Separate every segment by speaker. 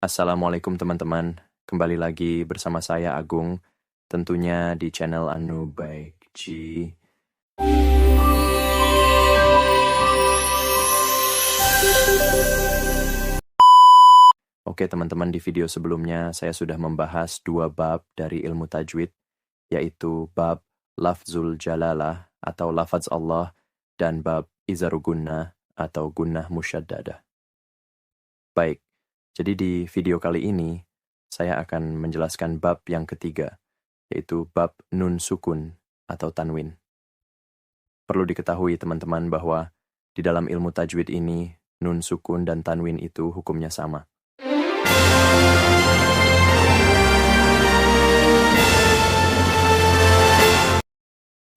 Speaker 1: Assalamualaikum teman-teman, kembali lagi bersama saya Agung, tentunya di channel Anu Baik Ji. Oke teman-teman, di video sebelumnya saya sudah membahas 2 bab dari ilmu tajwid, yaitu bab lafzul jalalah atau lafaz Allah dan bab izaru gunnah atau gunnah musyaddadah. Baik, jadi di video kali ini saya akan menjelaskan bab yang ketiga, yaitu bab nun sukun atau tanwin. Perlu diketahui teman-teman bahwa di dalam ilmu tajwid ini, nun sukun dan tanwin itu hukumnya sama.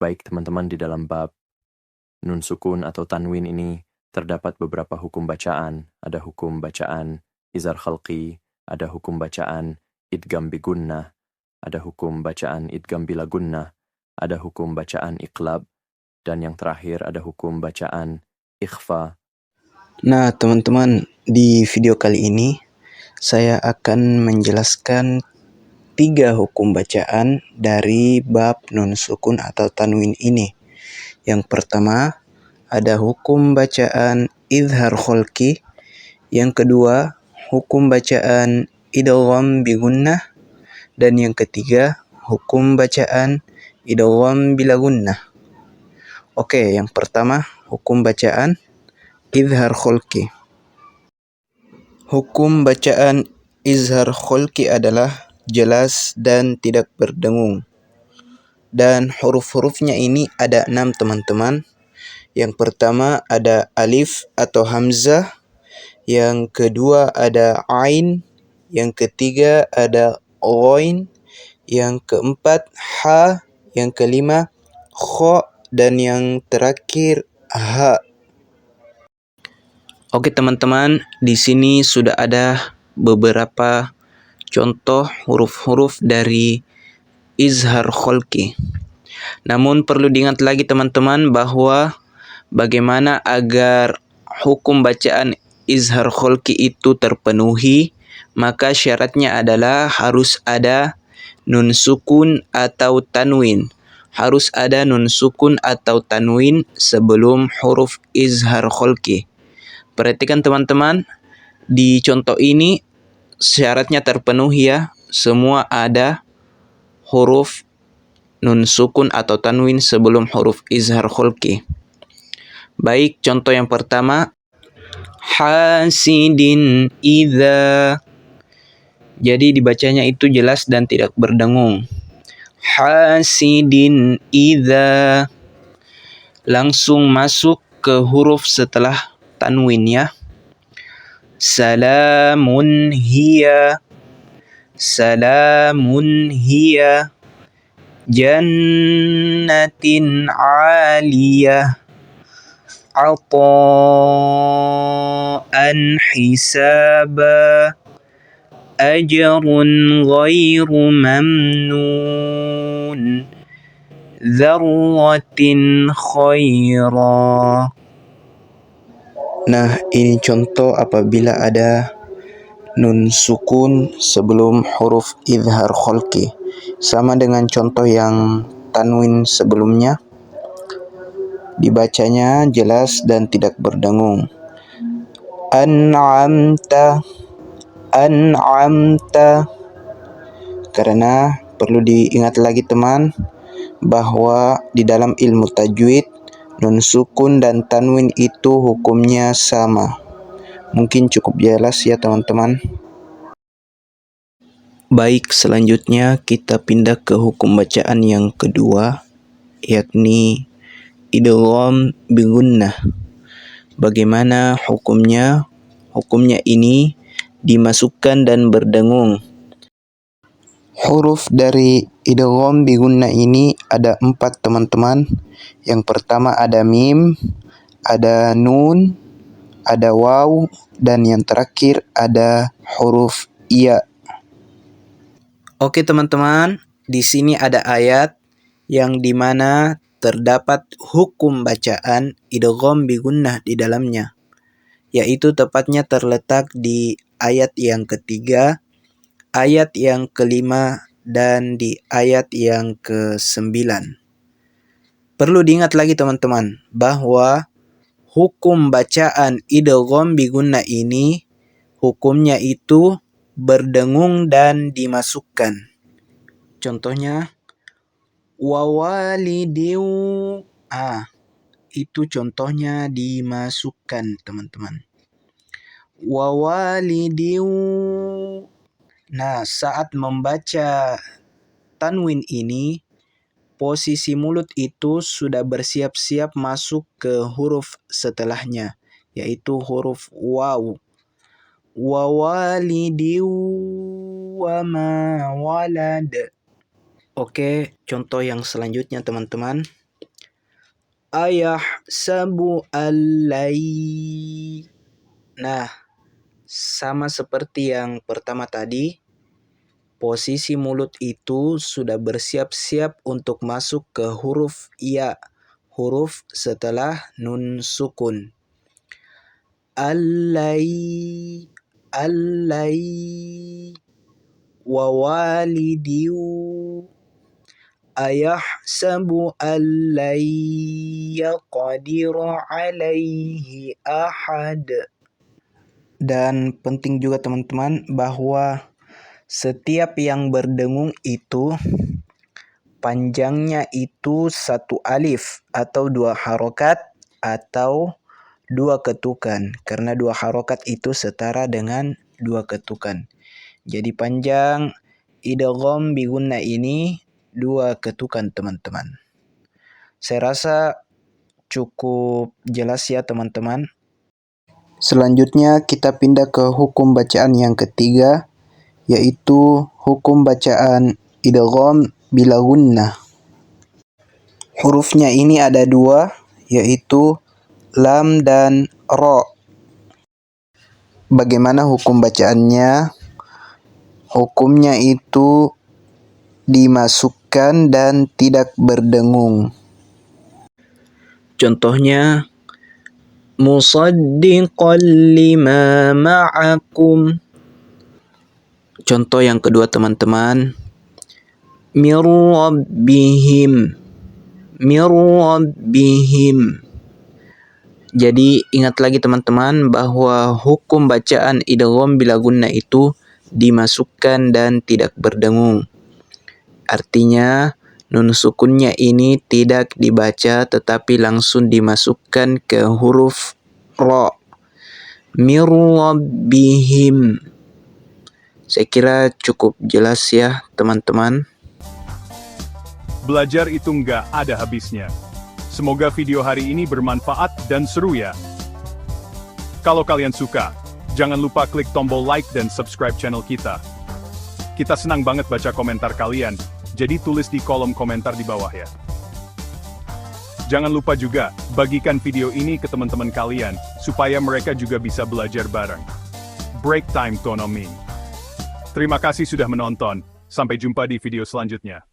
Speaker 1: Baik teman-teman, di dalam bab nun sukun atau tanwin ini terdapat beberapa hukum bacaan. Ada hukum bacaan izhar khalqi, ada hukum bacaan idgham bi gunnah, ada hukum bacaan idgham bila gunnah, ada hukum bacaan iqlab, dan yang terakhir ada hukum bacaan ikhfa.
Speaker 2: Nah, teman-teman, di video kali ini saya akan menjelaskan 3 hukum bacaan dari bab nun sukun atau tanwin ini. Yang pertama, ada hukum bacaan izhar khalqi. Yang kedua, hukum bacaan idgham bi gunnah. Dan yang ketiga, hukum bacaan idgham bila gunnah. Oke, yang pertama, hukum bacaan izhar khalqi. Hukum bacaan izhar khalqi adalah jelas dan tidak berdengung. Dan huruf-hurufnya ini ada 6 teman-teman. Yang pertama ada alif atau hamzah. Yang kedua ada ain. Yang ketiga ada ghain. Yang keempat ha. Yang kelima kha. Dan yang terakhir ha. Oke teman-teman, di sini sudah ada beberapa contoh huruf-huruf dari izhar khalqi. Namun perlu diingat lagi teman-teman bahwa bagaimana agar hukum bacaan izhar khalqi itu terpenuhi, maka syaratnya adalah harus ada nun sukun atau tanwin. Harus ada nun sukun atau tanwin sebelum huruf izhar khalqi. Perhatikan teman-teman, di contoh ini syaratnya terpenuhi ya. Semua ada huruf nun sukun atau tanwin sebelum huruf izhar khalqi. Baik, contoh yang pertama, hasidin idza. Jadi dibacanya itu jelas dan tidak berdengung. Hasidin idza. Langsung masuk ke huruf setelah tanwin ya. Salamun hiya. Salamun hiya. Jannatin aliyah. Ata'an hisaba. Ajrun ghairu mamnun. Dzarratin khaira. Nah, ini contoh apabila ada nun sukun sebelum huruf izhar khalqi. Sama dengan contoh yang tanwin sebelumnya. Dibacanya jelas dan tidak berdengung. An'amta. An'amta. Karena perlu diingat lagi teman, bahwa di dalam ilmu tajwid nun sukun dan tanwin itu hukumnya sama. Mungkin cukup jelas ya teman-teman. Baik, selanjutnya kita pindah ke hukum bacaan yang kedua, yakni idgham bi gunnah. Bagaimana hukumnya? Hukumnya ini dimasukkan dan berdengung. Huruf dari idgham bi gunnah ini ada 4 teman-teman. Yang pertama ada mim, ada nun, ada waw, dan yang terakhir ada huruf iya. Oke teman-teman, di sini ada ayat yang dimana terdapat hukum bacaan idgham bi gunnah di dalamnya, yaitu tepatnya terletak di ayat yang ketiga, ayat yang kelima, dan di ayat yang ke-9. Perlu diingat lagi teman-teman bahwa hukum bacaan idgham bi gunnah ini hukumnya itu berdengung dan dimasukkan. Contohnya wawalidiu. Itu contohnya dimasukkan teman-teman. Wawalidiu. Nah, saat membaca tanwin ini, posisi mulut itu sudah bersiap-siap masuk ke huruf setelahnya, yaitu huruf waw. Wawalidiu wa ma walad. Oke, contoh yang selanjutnya teman-teman. Ayahsabu allai. Nah, sama seperti yang pertama tadi, posisi mulut itu sudah bersiap-siap untuk masuk ke huruf ya, huruf setelah nun sukun. Allai, allai, wawalidiu. Ayahsabu allai yaqdira alaihi ahad. Dan penting juga teman-teman bahwa setiap yang berdengung itu panjangnya itu 1 alif atau 2 harokat atau 2 ketukan. Karena 2 harokat itu setara dengan 2 ketukan. Jadi panjang idgham bi gunnah ini 2 ketukan teman-teman. Saya rasa cukup jelas ya teman-teman. Selanjutnya kita pindah ke hukum bacaan yang ketiga, yaitu hukum bacaan idgham bila gunnah. Hurufnya ini ada 2, yaitu lam dan ro. Bagaimana hukum bacaannya? Hukumnya itu dimasukkan dan tidak berdengung. Contohnya musaddiqan lima ma'akum. Contoh yang kedua teman-teman, mir rabbihim. Jadi ingat lagi teman-teman bahwa hukum bacaan idgham bila gunnah itu dimasukkan dan tidak berdengung. Artinya nun sukunnya ini tidak dibaca tetapi langsung dimasukkan ke huruf ra. Mir rabbihim. Saya kira cukup jelas ya teman-teman.
Speaker 3: Belajar itu nggak ada habisnya. Semoga video hari ini bermanfaat dan seru ya. Kalau kalian suka, jangan lupa klik tombol like dan subscribe channel kita. Kita senang banget baca komentar kalian, jadi tulis di kolom komentar di bawah ya. Jangan lupa juga, bagikan video ini ke teman-teman kalian, supaya mereka juga bisa belajar bareng. Break time Tonomi. Terima kasih sudah menonton, sampai jumpa di video selanjutnya.